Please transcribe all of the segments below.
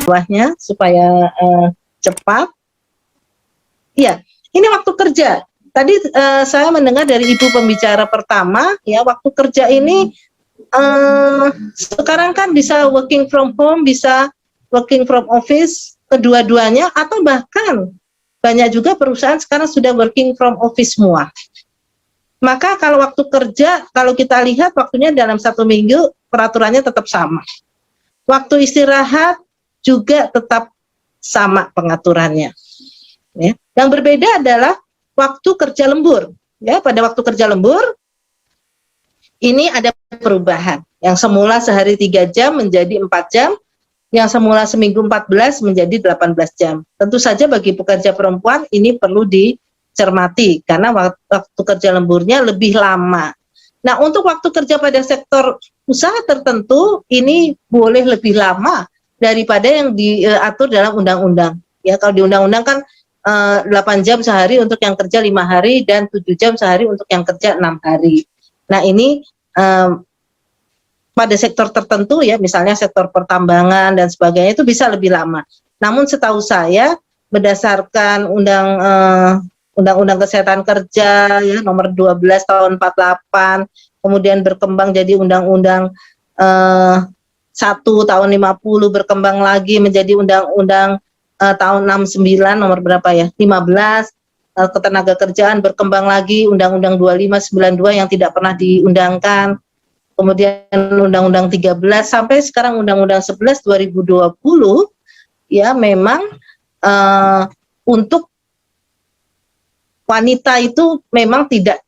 bawahnya supaya cepat. Iya, ini waktu kerja. Tadi saya mendengar dari ibu pembicara pertama, ya waktu kerja ini sekarang kan bisa working from home, bisa working from office, kedua-duanya, atau bahkan banyak juga perusahaan sekarang sudah working from office semua. Maka kalau waktu kerja, kalau kita lihat waktunya dalam 1 minggu, peraturannya tetap sama. Waktu istirahat juga tetap sama pengaturannya. Ya. Yang berbeda adalah waktu kerja lembur. Ya, pada waktu kerja lembur, ini ada perubahan. Yang semula sehari 3 jam menjadi 4 jam, yang semula seminggu 14 menjadi 18 jam. Tentu saja bagi pekerja perempuan ini perlu dicermati, karena waktu kerja lemburnya lebih lama. Nah, untuk waktu kerja pada sektor usaha tertentu, ini boleh lebih lama daripada yang diatur dalam undang-undang. Ya, kalau di undang-undang kan 8 jam sehari untuk yang kerja 5 hari dan 7 jam sehari untuk yang kerja 6 hari. Nah, ini pada sektor tertentu ya, misalnya sektor pertambangan dan sebagainya itu bisa lebih lama. Namun setahu saya berdasarkan Undang-Undang Kesehatan Kerja ya nomor 12 tahun 48, kemudian berkembang jadi Undang-Undang 1 tahun 50, berkembang lagi menjadi Undang-Undang tahun 69 nomor berapa ya? 15 ketenagakerjaan, berkembang lagi Undang-Undang 2592 yang tidak pernah diundangkan. Kemudian Undang-Undang 13 sampai sekarang Undang-Undang 11 2020 ya memang untuk wanita itu memang tidak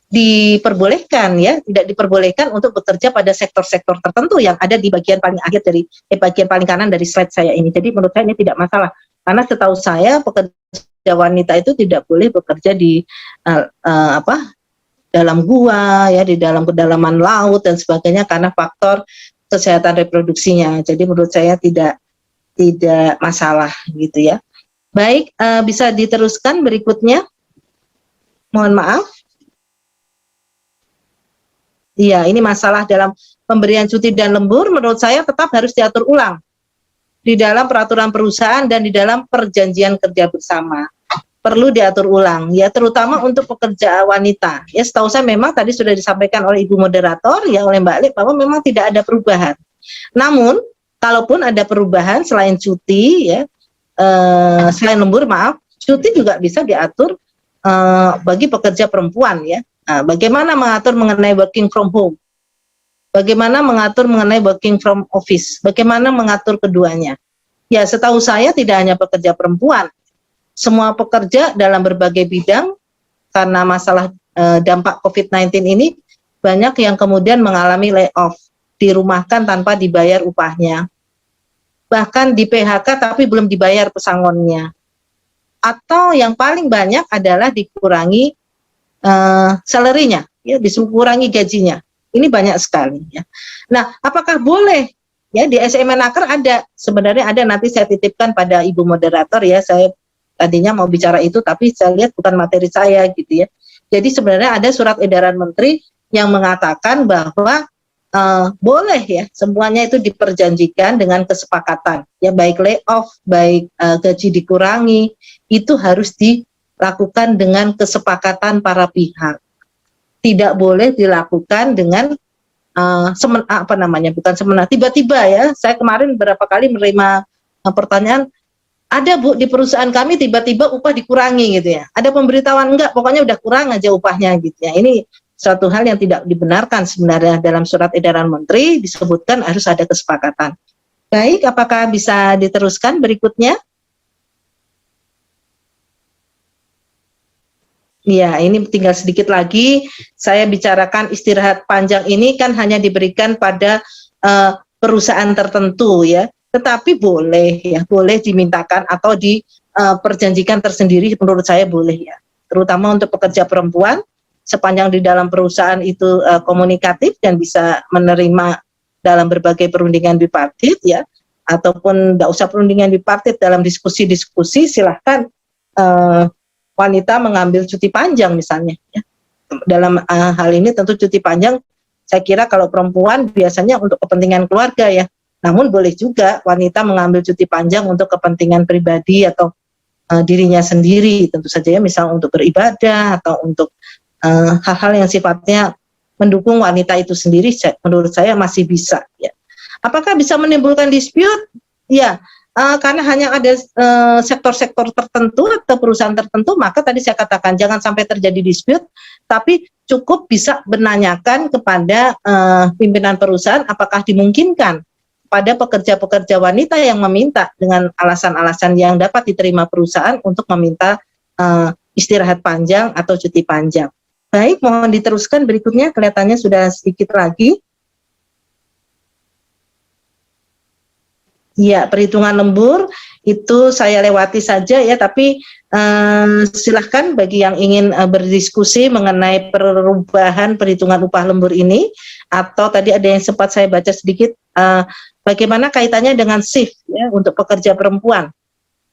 diperbolehkan ya, tidak diperbolehkan untuk bekerja pada sektor-sektor tertentu yang ada di bagian paling akhir dari bagian paling kanan dari slide saya ini. Jadi menurut saya ini tidak masalah karena setahu saya pekerja wanita itu tidak boleh bekerja di dalam gua ya, di dalam kedalaman laut dan sebagainya karena faktor kesehatan reproduksinya. Jadi menurut saya tidak masalah gitu ya. Baik, bisa diteruskan berikutnya. Mohon maaf. Iya, ini masalah dalam pemberian cuti dan lembur menurut saya tetap harus diatur ulang di dalam peraturan perusahaan dan di dalam perjanjian kerja bersama. Perlu diatur ulang ya, terutama untuk pekerja wanita ya. Setahu saya memang tadi sudah disampaikan oleh ibu moderator ya, oleh Mbak Lip, bahwa memang tidak ada perubahan. Namun kalaupun ada perubahan selain cuti ya, selain lembur maaf, cuti juga bisa diatur bagi pekerja perempuan ya. Nah, bagaimana mengatur mengenai working from home, bagaimana mengatur mengenai working from office, bagaimana mengatur keduanya ya. Setahu saya tidak hanya pekerja perempuan, semua pekerja dalam berbagai bidang karena masalah dampak COVID-19 ini banyak yang kemudian mengalami layoff, dirumahkan tanpa dibayar upahnya, bahkan di PHK tapi belum dibayar pesangonnya, atau yang paling banyak adalah dikurangi salary-nya, ya, dikurangi gajinya. Ini banyak sekali ya. Nah, apakah boleh ya di SMNaker ada, sebenarnya ada, nanti saya titipkan pada ibu moderator ya, saya tadinya mau bicara itu tapi saya lihat bukan materi saya gitu ya. Jadi sebenarnya ada surat edaran menteri yang mengatakan bahwa boleh ya semuanya itu diperjanjikan dengan kesepakatan ya, baik layoff, baik gaji dikurangi, itu harus dilakukan dengan kesepakatan para pihak. Tidak boleh dilakukan dengan bukan semena tiba-tiba ya. Saya kemarin berapa kali menerima pertanyaan, ada Bu di perusahaan kami tiba-tiba upah dikurangi gitu ya, ada pemberitahuan enggak, pokoknya udah kurang aja upahnya gitu ya. Ini suatu hal yang tidak dibenarkan sebenarnya. Dalam surat edaran menteri disebutkan harus ada kesepakatan. Baik, apakah bisa diteruskan berikutnya? Ya, ini tinggal sedikit lagi saya bicarakan istirahat panjang ini kan hanya diberikan pada perusahaan tertentu ya, tetapi boleh ya, boleh dimintakan atau diperjanjikan tersendiri, menurut saya boleh ya, terutama untuk pekerja perempuan sepanjang di dalam perusahaan itu komunikatif dan bisa menerima dalam berbagai perundingan bipartit ya, ataupun tidak usah perundingan bipartit, dalam diskusi-diskusi silahkan wanita mengambil cuti panjang misalnya ya. Dalam hal ini tentu cuti panjang saya kira kalau perempuan biasanya untuk kepentingan keluarga ya, Namun boleh juga wanita mengambil cuti panjang untuk kepentingan pribadi atau dirinya sendiri, tentu saja ya, misal untuk beribadah atau untuk hal-hal yang sifatnya mendukung wanita itu sendiri, menurut saya masih bisa ya. Apakah bisa menimbulkan dispute? Ya, karena hanya ada sektor-sektor tertentu atau perusahaan tertentu, maka tadi saya katakan jangan sampai terjadi dispute, tapi cukup bisa menanyakan kepada pimpinan perusahaan apakah dimungkinkan pada pekerja-pekerja wanita yang meminta dengan alasan-alasan yang dapat diterima perusahaan untuk meminta istirahat panjang atau cuti panjang. Baik, mohon diteruskan berikutnya, kelihatannya sudah sedikit lagi. Ya, perhitungan lembur itu saya lewati saja ya, tapi silahkan bagi yang ingin berdiskusi mengenai perubahan perhitungan upah lembur ini, atau tadi ada yang sempat saya baca sedikit bagaimana kaitannya dengan shift ya untuk pekerja perempuan.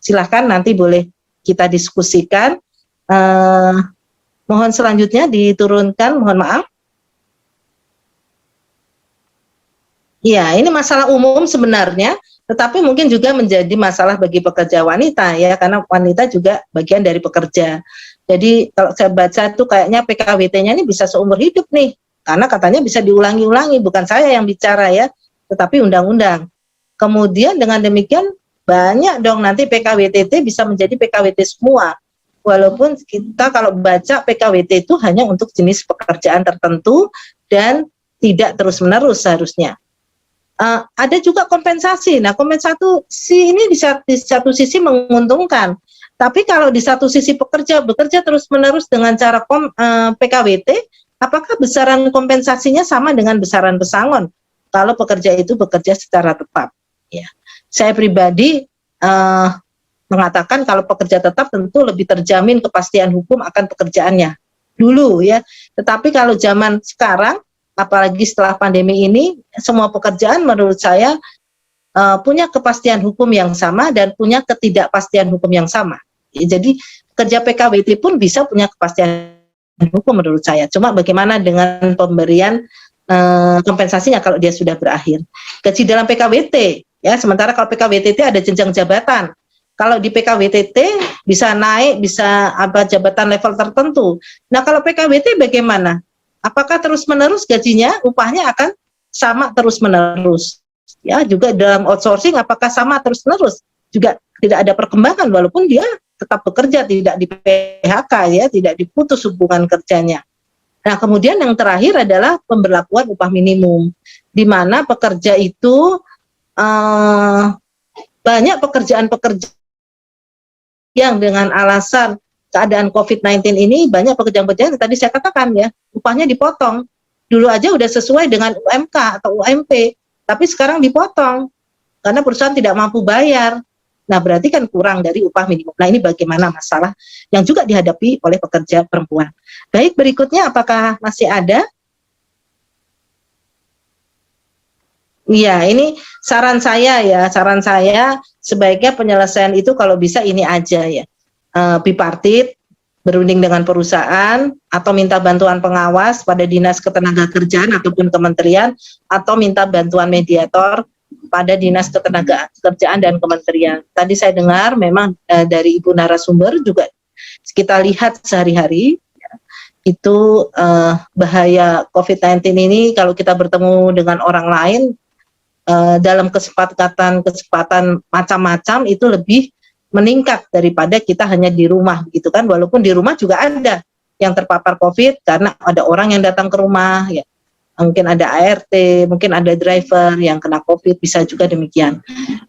Silahkan nanti boleh kita diskusikan. Mohon selanjutnya diturunkan, mohon maaf. Ya, ini masalah umum sebenarnya, tetapi mungkin juga menjadi masalah bagi pekerja wanita ya, karena wanita juga bagian dari pekerja. Jadi kalau saya baca itu kayaknya PKWT-nya ini bisa seumur hidup nih, karena katanya bisa diulangi-ulangi, bukan saya yang bicara ya, tetapi undang-undang. Kemudian dengan demikian banyak dong nanti PKWTT bisa menjadi PKWT semua. Walaupun kita kalau baca PKWT itu hanya untuk jenis pekerjaan tertentu dan tidak terus-menerus seharusnya. Ada juga kompensasi. Nah, kompensasi ini di satu sisi menguntungkan, tapi kalau di satu sisi pekerja bekerja terus-menerus dengan cara PKWT, apakah besaran kompensasinya sama dengan besaran pesangon kalau pekerja itu bekerja secara tetap? Ya, saya pribadi mengatakan kalau pekerja tetap tentu lebih terjamin kepastian hukum akan pekerjaannya dulu ya. Tetapi kalau zaman sekarang, apalagi setelah pandemi ini, semua pekerjaan menurut saya punya kepastian hukum yang sama dan punya ketidakpastian hukum yang sama. Jadi kerja PKWT pun bisa punya kepastian hukum menurut saya. Cuma bagaimana dengan pemberian kompensasinya kalau dia sudah berakhir. Gaji dalam PKWT ya, sementara kalau PKWTT ada jenjang jabatan. Kalau di PKWTT bisa naik, bisa jabatan level tertentu. Nah, kalau PKWT bagaimana? Apakah terus-menerus gajinya, upahnya akan sama terus-menerus? Ya, juga dalam outsourcing apakah sama terus-menerus? Juga tidak ada perkembangan walaupun dia tetap bekerja, tidak di PHK ya, tidak diputus hubungan kerjanya. Nah, kemudian yang terakhir adalah pemberlakuan upah minimum, di mana pekerja itu banyak pekerjaan-pekerjaan yang dengan alasan keadaan COVID-19 ini banyak pekerjaan-pekerjaan yang tadi saya katakan ya, upahnya dipotong. Dulu aja udah sesuai dengan UMK atau UMP, tapi sekarang dipotong karena perusahaan tidak mampu bayar. Nah, berarti kan kurang dari upah minimum. Nah, ini bagaimana masalah yang juga dihadapi oleh pekerja perempuan. Baik, berikutnya apakah masih ada? Iya, ini saran saya ya, sebaiknya penyelesaian itu kalau bisa ini aja ya. Bipartit, berunding dengan perusahaan, atau minta bantuan pengawas pada Dinas Ketenagakerjaan ataupun kementerian, atau minta bantuan mediator pada Dinas Ketenagakerjaan dan kementerian. Tadi saya dengar memang dari Ibu narasumber juga kita lihat sehari-hari ya, itu bahaya COVID-19 ini kalau kita bertemu dengan orang lain dalam kesempatan macam-macam itu lebih meningkat daripada kita hanya di rumah gitu kan, walaupun di rumah juga ada yang terpapar COVID karena ada orang yang datang ke rumah ya, mungkin ada ART, mungkin ada driver yang kena COVID, bisa juga demikian.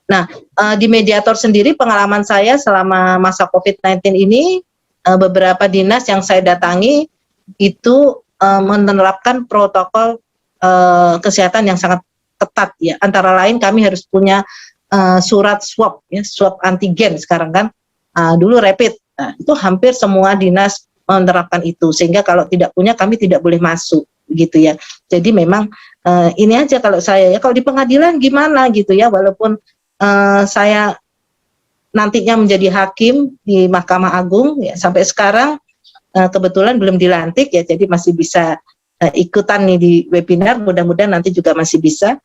Nah, di mediator sendiri pengalaman saya selama masa COVID-19 ini, beberapa dinas yang saya datangi itu menerapkan protokol kesehatan yang sangat ketat ya, antara lain kami harus punya surat swab ya, swab antigen sekarang kan, dulu rapid. Nah, itu hampir semua dinas menerapkan itu, sehingga kalau tidak punya kami tidak boleh masuk gitu ya. Jadi memang ini aja kalau saya ya, kalau di pengadilan gimana gitu ya, walaupun saya nantinya menjadi hakim di Mahkamah Agung ya, sampai sekarang kebetulan belum dilantik ya, jadi masih bisa ikutan nih di webinar, mudah-mudahan nanti juga masih bisa.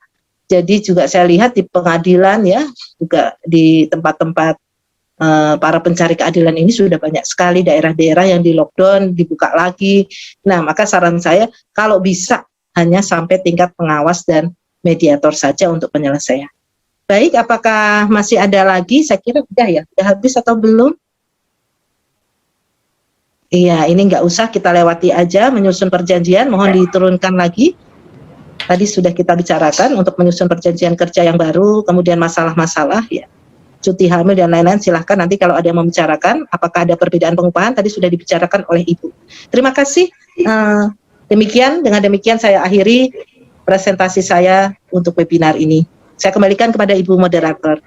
Jadi juga saya lihat di pengadilan ya, juga di tempat-tempat para pencari keadilan ini sudah banyak sekali daerah-daerah yang di lockdown, dibuka lagi. Nah, maka saran saya kalau bisa hanya sampai tingkat pengawas dan mediator saja untuk penyelesaian. Baik, apakah masih ada lagi? Saya kira udah ya, udah habis atau belum? Iya, ini nggak usah kita lewati aja, menyusun perjanjian, mohon diturunkan lagi. Tadi sudah kita bicarakan untuk menyusun perjanjian kerja yang baru, kemudian masalah-masalah, ya, cuti hamil dan lain-lain, silahkan nanti kalau ada yang membicarakan, apakah ada perbedaan pengupahan, tadi sudah dibicarakan oleh Ibu. Terima kasih. Dengan demikian saya akhiri presentasi saya untuk webinar ini. Saya kembalikan kepada Ibu Moderator.